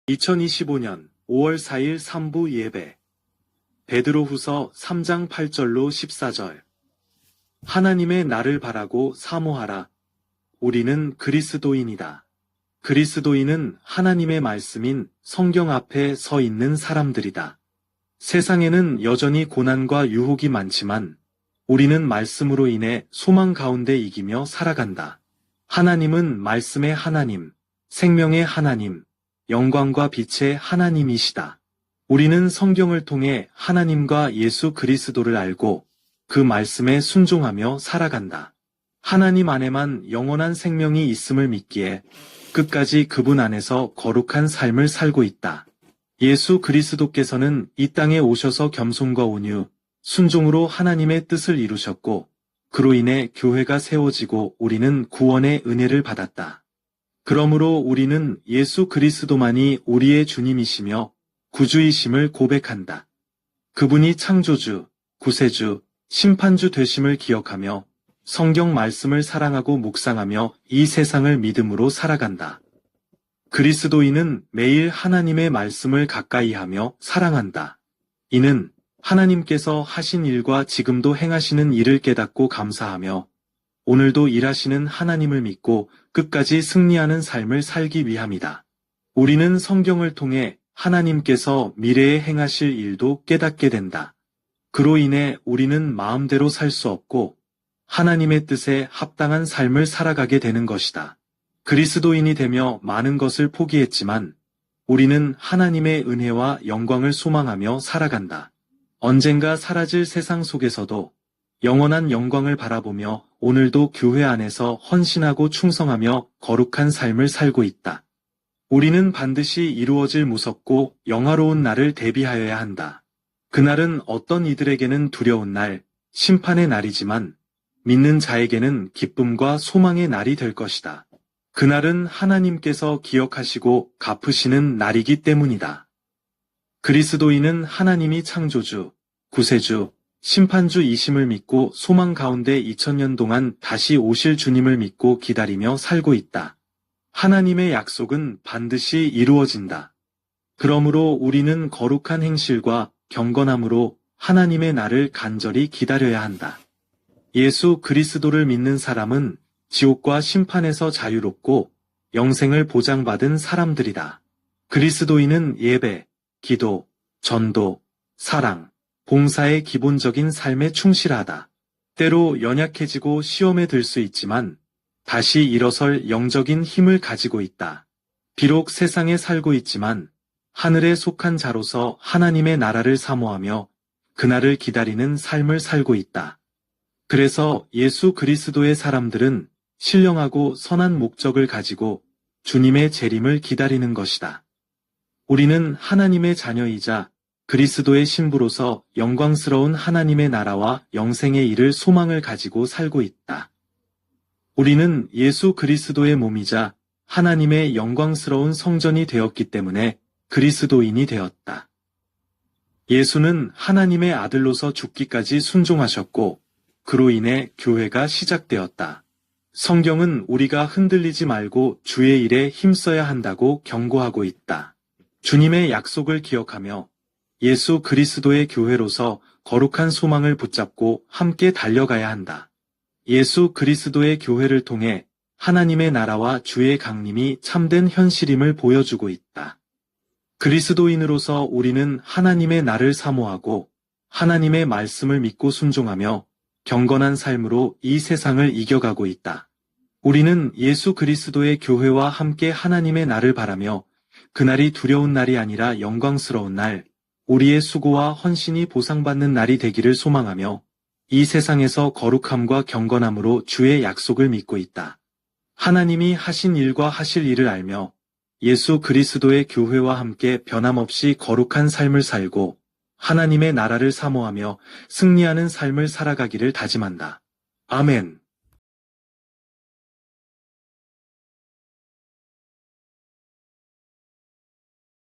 2025년 5월 4일 3부 예배. 베드로후서 3장 8절로 14절. 하나님의 나를 바라고 사모하라. 우리는 그리스도인이다. 그리스도인은 하나님의 말씀인 성경 앞에 서 있는 사람들이다. 세상에는 여전히 고난과 유혹이 많지만 우리는 말씀으로 인해 소망 가운데 이기며 살아간다. 하나님은 말씀의 하나님, 생명의 하나님, 영광과 빛의 하나님이시다. 우리는 성경을 통해 하나님과 예수 그리스도를 알고 그 말씀에 순종하며 살아간다. 하나님 안에만 영원한 생명이 있음을 믿기에 끝까지 그분 안에서 거룩한 삶을 살고 있다. 예수 그리스도께서는 이 땅에 오셔서 겸손과 온유, 순종으로 하나님의 뜻을 이루셨고 그로 인해 교회가 세워지고 우리는 구원의 은혜를 받았다. 그러므로 우리는 예수 그리스도만이 우리의 주님이시며 구주이심을 고백한다. 그분이 창조주, 구세주, 심판주 되심을 기억하며 성경 말씀을 사랑하고 묵상하며 이 세상을 믿음으로 살아간다. 그리스도인은 매일 하나님의 말씀을 가까이하며 사랑한다. 이는 하나님께서 하신 일과 지금도 행하시는 일을 깨닫고 감사하며 오늘도 일하시는 하나님을 믿고 끝까지 승리하는 삶을 살기 위함이다. 우리는 성경을 통해 하나님께서 미래에 행하실 일도 깨닫게 된다. 그로 인해 우리는 마음대로 살 수 없고 하나님의 뜻에 합당한 삶을 살아가게 되는 것이다. 그리스도인이 되며 많은 것을 포기했지만 우리는 하나님의 은혜와 영광을 소망하며 살아간다. 언젠가 사라질 세상 속에서도 영원한 영광을 바라보며 오늘도 교회 안에서 헌신하고 충성하며 거룩한 삶을 살고 있다. 우리는 반드시 이루어질 무섭고 영화로운 날을 대비하여야 한다. 그날은 어떤 이들에게는 두려운 날, 심판의 날이지만 믿는 자에게는 기쁨과 소망의 날이 될 것이다. 그날은 하나님께서 기억하시고 갚으시는 날이기 때문이다. 그리스도인은 하나님이 창조주, 구세주, 심판주이심을 믿고 소망 가운데 2000년 동안 다시 오실 주님을 믿고 기다리며 살고 있다. 하나님의 약속은 반드시 이루어진다. 그러므로 우리는 거룩한 행실과 경건함으로 하나님의 날을 간절히 기다려야 한다. 예수 그리스도를 믿는 사람은 지옥과 심판에서 자유롭고 영생을 보장받은 사람들이다. 그리스도인은 예배, 기도, 전도, 사랑, 봉사의 기본적인 삶에 충실하다. 때로 연약해지고 시험에 들 수 있지만 다시 일어설 영적인 힘을 가지고 있다. 비록 세상에 살고 있지만 하늘에 속한 자로서 하나님의 나라를 사모하며 그날을 기다리는 삶을 살고 있다. 그래서 예수 그리스도의 사람들은 신령하고 선한 목적을 가지고 주님의 재림을 기다리는 것이다. 우리는 하나님의 자녀이자 그리스도의 신부로서 영광스러운 하나님의 나라와 영생의 일을 소망을 가지고 살고 있다. 우리는 예수 그리스도의 몸이자 하나님의 영광스러운 성전이 되었기 때문에 그리스도인이 되었다. 예수는 하나님의 아들로서 죽기까지 순종하셨고 그로 인해 교회가 시작되었다. 성경은 우리가 흔들리지 말고 주의 일에 힘써야 한다고 경고하고 있다. 주님의 약속을 기억하며 예수 그리스도의 교회로서 거룩한 소망을 붙잡고 함께 달려가야 한다. 예수 그리스도의 교회를 통해 하나님의 나라와 주의 강림이 참된 현실임을 보여주고 있다. 그리스도인으로서 우리는 하나님의 나를 사모하고 하나님의 말씀을 믿고 순종하며 경건한 삶으로 이 세상을 이겨가고 있다. 우리는 예수 그리스도의 교회와 함께 하나님의 나를 바라며 그날이 두려운 날이 아니라 영광스러운 날, 우리의 수고와 헌신이 보상받는 날이 되기를 소망하며 이 세상에서 거룩함과 경건함으로 주의 약속을 믿고 있다. 하나님이 하신 일과 하실 일을 알며 예수 그리스도의 교회와 함께 변함없이 거룩한 삶을 살고 하나님의 나라를 사모하며 승리하는 삶을 살아가기를 다짐한다. 아멘.